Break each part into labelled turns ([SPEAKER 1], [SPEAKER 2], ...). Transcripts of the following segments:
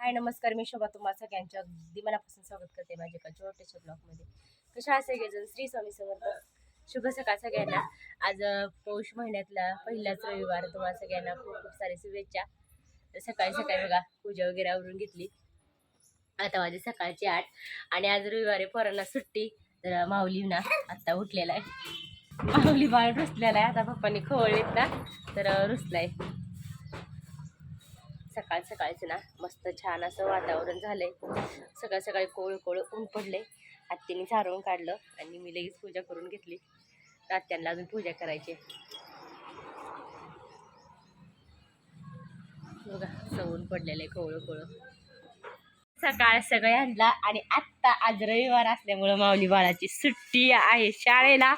[SPEAKER 1] हाय नमस्कार, मी शोभा तुम्हा सगळ्यांच्या अगदी मनापासून स्वागत करते माझ्या एका छोट्याशा ब्लॉगमध्ये. कशा सगळेजण? श्री स्वामी समर्थ. शुभ सकाळ सगळ्यांना. आज पौष महिन्यातला पहिलाच रविवार. तुम्हाला सगळ्यांना खूप खूप सारी शुभेच्छा. सकाळी सकाळी बघा पूजा वगैरे आवरून घेतली. आता वाजे सकाळची 8 आणि आज रविवारी पोरांना सुट्टी. तर माऊली ना आत्ता उठलेला आहे. माऊली बाळ रुसलेला आहे. आता पप्पांनी खवळलीत ना तर रुसलाय. सकाळ सकाळचं ना मस्त छान असं वातावरण झालंय. सकाळ सकाळी कोळ कोळ ऊन पडले. आत्याने सारवून काढलं आणि मी लगेच पूजा करून घेतली. आत्यांना अजून पूजा करायची बघा. सवून पडलेलं आहे कोळ कोळ. सकाळ सगळे आणला आणि आत्ता आज रविवार असल्यामुळं माऊली बाळाची सुट्टी आहे शाळेला.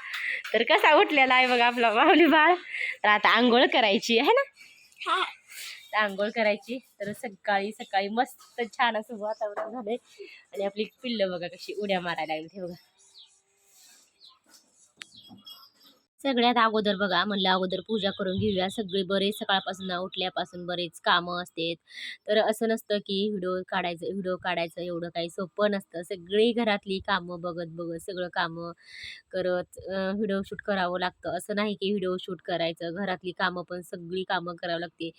[SPEAKER 1] तर कसा उठलेला आहे बघा आपला माऊली बाळ. तर आता आंघोळ करायची आहे ना. आंघोळ करायची. तर सकाळी सकाळी मस्त छान असं वातावरण झालंय आणि आपली पिल्लं बघा कशी उड्या मारायला लागली. हे बघा सगळ्यात अगोदर बघा म्हणलं अगोदर पूजा करून घेऊया. सगळे बरेच सकाळपासून उठल्यापासून बरेच कामं असतात. तर असं नसतं की व्हिडिओ काढायचं एवढं काही सोपं नसतं. सगळी घरातली कामं बघत बघत सगळं कामं करत व्हिडिओ शूट करावं लागतं. असं नाही की व्हिडिओ शूट करायचं, घरातली कामं पण सगळी कामं करावं लागते.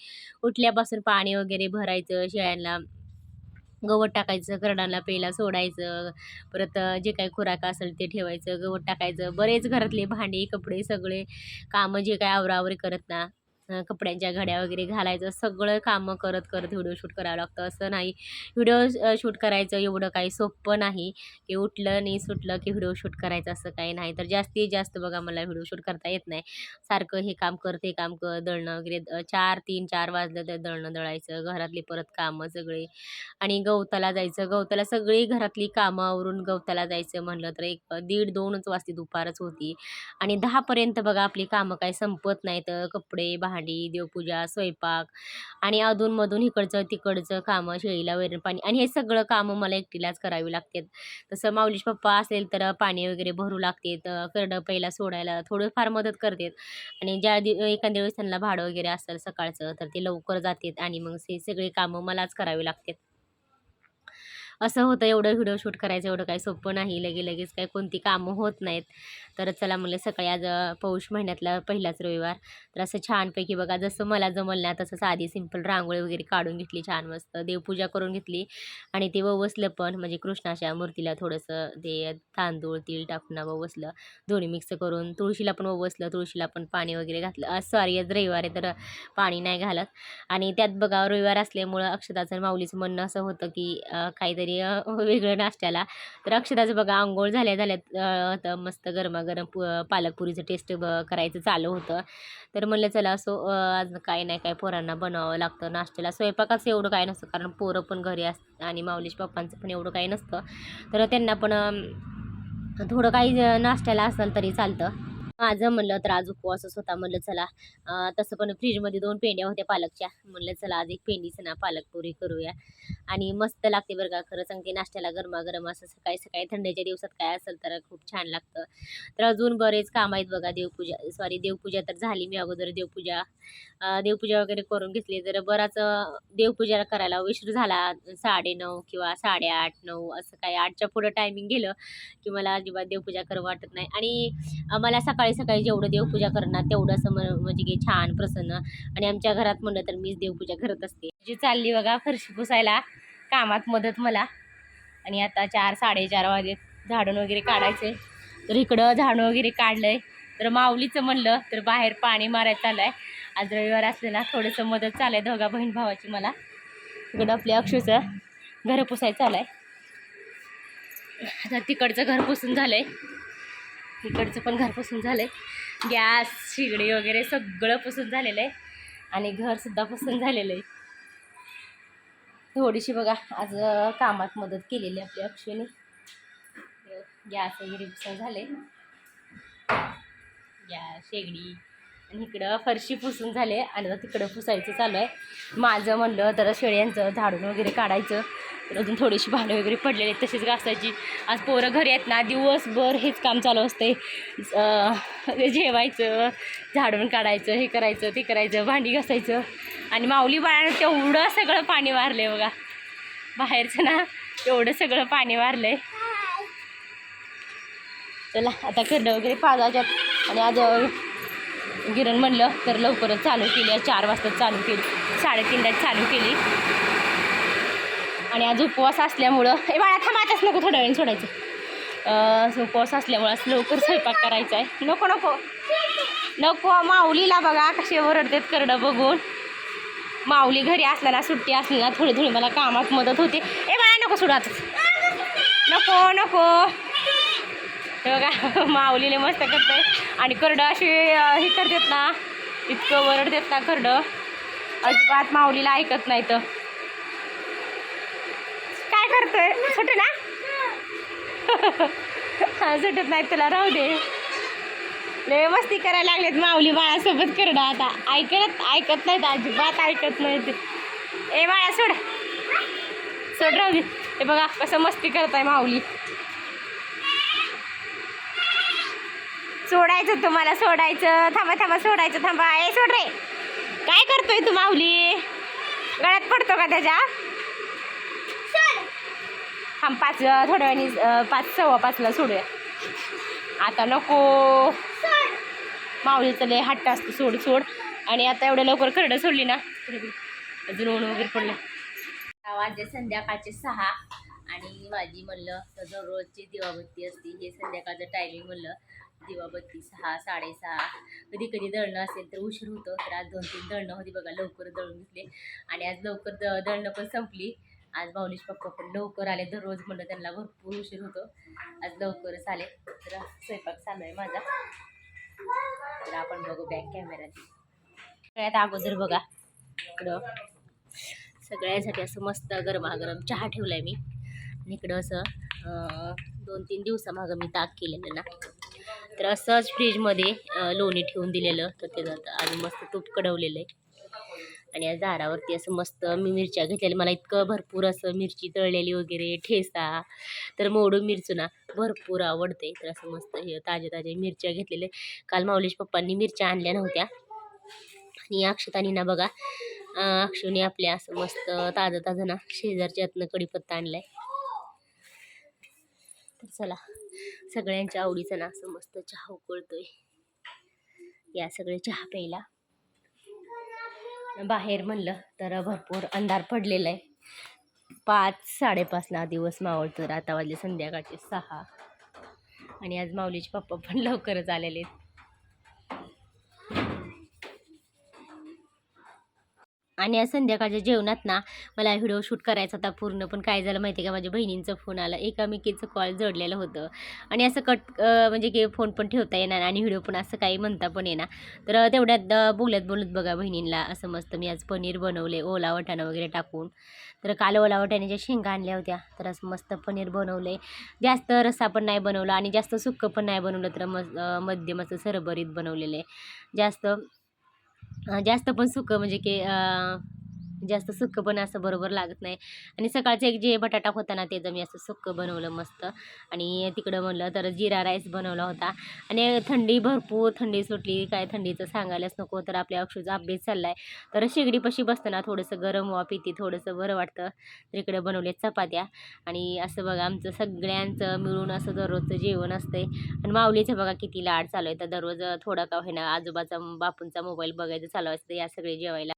[SPEAKER 1] उठल्यापासून पाणी वगैरे भरायचं, शेळ्यांना गवत टाकायचं, करडांना प्यायला सोडायचं, परत जे काही खुराक असेल ते ठेवायचं, गवत टाकायचं, बरेच घरातले भांडी कपडे सगळे कामं जे काय आवराआवरी करत ना, कपड्यांच्या घड्या वगैरे घालायचं, सगळं कामं करत करत व्हिडिओ शूट करावं लागतं. असं नाही व्हिडिओ शूट करायचं एवढं काही सोपं नाही की उठलं आणि सुटलं की व्हिडिओ शूट करायचं, असं काही नाही. तर जास्तीत जास्त बघा मला व्हिडिओ शूट करता येत नाही. सारखं हे काम कर ते काम कर, दळणं वगैरे 4 वाजलं तर दळणं दळायचं, घरातली परत कामं सगळे आणि गवताला जायचं. गवताला सगळी घरातली कामं आवरून गवताला जायचं म्हणलं तर 1:30-2च वाजते, दुपारच होती. आणि 10 पर्यंत बघा आपली कामं काही संपत नाहीत. कपडे, भांडी, देवपूजा, स्वयंपाक आणि अधूनमधून इकडचं तिकडचं कामं, शेळीला वैरण पाणी आणि हे सगळं कामं मला एकटीलाच करावी लागतात. तसं माऊलीचे पप्पा असेल तर पाणी वगैरे भरू लागते, करडं पहिला सोडायला थोडंफार मदत करतात. आणि एखाद्या वेळेस त्यांना भाडं वगैरे असेल सकाळचं तर ते लवकर जातात आणि मग हे सगळे कामं मलाच करावी लागतात. असं होतं. एवढं व्हिडिओ शूट करायचं एवढं काही सोपं नाही. लगेच काही कोणती कामं होत नाहीत. तर चला म्हणलं सकाळी आज पौष महिन्यातला पहिलाच रविवार. तर असं छानपैकी बघा जसं मला जमलं ना तसं साधी सिंपल रांगोळी वगैरे काढून घेतली छान मस्त. देवपूजा करून घेतली आणि ते ववसलं पण, म्हणजे कृष्णाच्या मूर्तीला थोडंसं ते तांदूळ तीळ टाकून ववसलं, दोन्ही मिक्स करून. तुळशीला पण ववसलं, तुळशीला पण पाणी वगैरे घातलं. सॉरी आज रविवार आहे तर पाणी नाही घालत. आणि त्यात बघा रविवार असल्यामुळं अक्षताचं माऊलीचं म्हणणं असं होतं की काहीतरी वेगळं नाश्त्याला. तर अक्षताचं बघा आंघोळ झाल्या तर मस्त गरमागरम पालकपुरीचं टेस्ट करायचं चालू होतं. तर म्हणलं चला असो आज काही नाही काय पोरांना बनवावं लागतं नाश्त्याला. स्वयंपाकाचं एवढं काही नसतं कारण पोरं पण घरी असतात आणि माऊलीच्या पप्पांचं पण एवढं काही नसतं. तर त्यांना पण थोडं काही नाश्त्याला असेल तरी चालतं. माझं म्हणलं तर आज उपवासच होता. म्हणलं चला तसं पण फ्रीजमध्ये 2 पेंड्या होत्या पालकच्या. म्हणलं चला आज एक पेंडीचं ना पालकपुरी करूया आणि मस्त लागते बरं का. खरं सांगते नाश्त्याला गरमागरम असं सकाळी सकाळी थंडीच्या दिवसात काय असेल तर खूप छान लागतं. तर अजून बरेच काम आहेत बघा. देवपूजा तर झाली. मी अगोदर देवपूजा वगैरे करून घेतली. तर बराच देवपूजा करायला उशीर झाला. 9:30 किंवा 8:30-9 असं काय 8च्या पुढं टायमिंग गेलं की मला अजिबात देवपूजा करू वाटत नाही. आणि मला सकाळी सकाळी जेवढं देवपूजा करणार तेवढं असं म्हणजे की छान प्रसन्न. आणि आमच्या घरात म्हणलं तर मीच देवपूजा करत असते. जी चालली बघा फरशी पुसायला कामात मदत मला. आणि आता 4-4:30 वाजले. झाडून वगैरे काढायचे. तर इकडं झाडून वगैरे काढलंय. तर माऊलीचं म्हणलं तर बाहेर पाणी मारायचं चाललंय. आज रविवार असलेला थोडंसं मदत चालू आहे दोघा बहीण भावाची मला. इकडं आपल्या अक्षूचं घर पुसायचं चालू आहे. आता तिकडचं घर पुसून झालंय, इकडचं पण घर पुसून झालंय. गॅस शिगडी वगैरे सगळं पुसून झालेलं आहे आणि घरसुद्धा पुसून झालेलं आहे. थोडीशी बघा आज कामात मदत केलेली आपल्या अक्षूने. गॅस वगैरे पुसून झाले, गॅस शेगडी आणि इकडं फरशी पुसून झाले आणि आता तिकडं पुसायचं चालू आहे. माझं म्हणलं तर शेळ्यांचं झाडून वगैरे काढायचं. तर अजून थोडीशी भांडे वगैरे पडलेले तशीच घासायची. आज पोरं घरी आहेत ना दिवसभर हेच काम चालू असते. जेवायचं, झाडून काढायचं, हे करायचं ते करायचं, भांडी घासायचं. आणि माऊली बाळानं तेवढं सगळं पाणी वारले बघा. बाहेरचं ना एवढं सगळं पाणी वारलंय. चला आता करडं वगैरे पाजायच्यात. आणि आज गिरण म्हणलं तर लवकरच चालू केली. 4 वाजता चालू केली, 3:30 चालू केली. आणि आज उपवास असल्यामुळं हे बाळा थांबायचंच नको, थोड्या वेळाने सोडायचं. उपवास असल्यामुळं आज लवकर स्वयंपाक करायचा आहे. नको नको नको, माऊलीला बघा कसे ओरडतात करडं बघून. माऊली घरी असला ना, सुट्टी असली ना, थोडी थोडी मला कामात मदत होते. ए बाळा नको सोडाच, नको नको. हे बघा माऊलीने मस्त करतंय. आणि करडं अशी हे करतात ना, इतकं ओरडतात ना करडं, अजिबात माऊलीला ऐकत नाही. तर काय करतोय, सुट ना सुटत नाही तुला, राहू दे. लय मस्ती करायला लागलेत माऊली बाळासोबत करडं. आता ऐकत नाहीत, अजिबात ऐकत नाहीत. ए बाळा सोड सोड, राहू दे. हे बघा कसं मस्ती करताय माऊली. सोडायचं तुम्हाला, सोडायचं. थांबा थांबा, सोडायचं थांबा. ए सोड रे, काय करतोय तू माऊली, गळ्यात पडतो का त्याच्या. थांब 5 थोड्या वेळाने 5 सव्वा 5ला सोडूया. आता नको, माऊलीचं लय हट्ट असतो, सोड सोड. आणि आता एवढं लवकर करडं सोडली ना, अजून ऊन वगैरे पडलं. वाजले संध्याकाळचे 6. आणि माझी म्हणलं तर दररोजची दिवाबत्ती असते. हे संध्याकाळचं टायमिंग म्हणलं दिवाबत्ती 6, 6:30. कधी कधी दळणं असेल तर उशीर होतो. तर आज 2-3 दळणं होती बघा, लवकर दळून घेतले. आणि आज लवकर दळणं पण संपली. आज माऊलीचे पप्पा पण लवकर आले. दररोज म्हणलं त्यांना भरपूर उशीर होतो, आज लवकरच आले. तर स्वयंपाक चालू आहे माझा. तर आपण बघू बॅक कॅमेऱ्यात. सगळ्यात अगोदर बघा इकडं सगळ्यासाठी असं मस्त गरमागरम चहा ठेवलाय मी. आणि इकडं असं 2-3 दिवसामागं मी ताक केलेलं ना, तर असंच फ्रीजमध्ये लोणी ठेवून दिलेलं. तर त्याचं अजून मस्त तूप कडवलेलं आहे. आणि या झाडावरती असं मस्त मी मिरच्या घेतलेल्या. मला इतकं भरपूर असं मिरची तळलेली वगैरे, ठेसा, तर मोडून मिरचू ना भरपूर आवडते. तर असं मस्त हे ताजे मिरच्या घेतलेले. काल माऊलीच्या पप्पांनी मिरच्या आणल्या नव्हत्या. आणि अक्षतानी ना बघा, अक्षुने आपल्या असं मस्त ताजं ना शेजारच्यातनं कढीपत्ता आणलाय. तर चला सगळ्यांच्या आवडीचा ना असं मस्त चहा उकळतोय. या सगळे चहा प्यायला. बाहेर म्हणलं तर भरपूर अंधार पडलेला आहे. 5-5:30ला दिवस मावळतो. तर आता वाजले संध्याकाळचे 6. आणि आज माऊलीचे पप्पा पण लवकरच आलेले आहेत. आणि आज संध्याकाळच्या जेवणात ना मला व्हिडिओ शूट करायचा होता पूर्ण. पण काय झालं माहिती आहे का, माझ्या बहिणींचा फोन आला. एकामेकीचं कॉल जोडलेलं होतं. आणि असं म्हणजे की फोन पण ठेवता येणार आणि व्हिडिओ पण असं काही म्हणता पण येणार. तर तेवढ्यात बोलत बघा बहिणींना असं मस्त मी आज पनीर बनवले, ओला वाटाणा वगैरे टाकून. तर काल ओला वाटाण्याच्या शेंगा आणल्या होत्या. तर असं मस्त पनीर बनवले. जास्त रस्सा पण नाही बनवला आणि जास्त सुक्कं पण नाही बनवलं. तर मध्यम असं सरभरीत बनवलेलं आहे. जास्त पण सुकं म्हणजे की जास्त सुक्कं पण असं बरोबर लागत नाही. आणि सकाळचं एक जे बटाटा होता ना त्याचं मी असं सुक्कं बनवलं मस्त. आणि तिकडं म्हणलं तर जिरा राईस बनवला होता. आणि थंडी सुटली, काय थंडीचं सांगायलाच नको. तर आपल्या अक्षूचा अभ्यास चालला आहे. तर शेगडीपाशी बसताना थोडंसं गरम व्हा पिती, थोडंसं बरं वाटतं. तर इकडे बनवले चपात्या. आणि असं बघा आमचं सगळ्यांचं मिळून असं दररोजचं जेवण असतंय. आणि माऊलीचं बघा किती लाड चालू आहे. तर दररोज थोडा का होईना आजोबाचा बापूंचा मोबाईल बघायचं चालू असतं या सगळे जेवायला.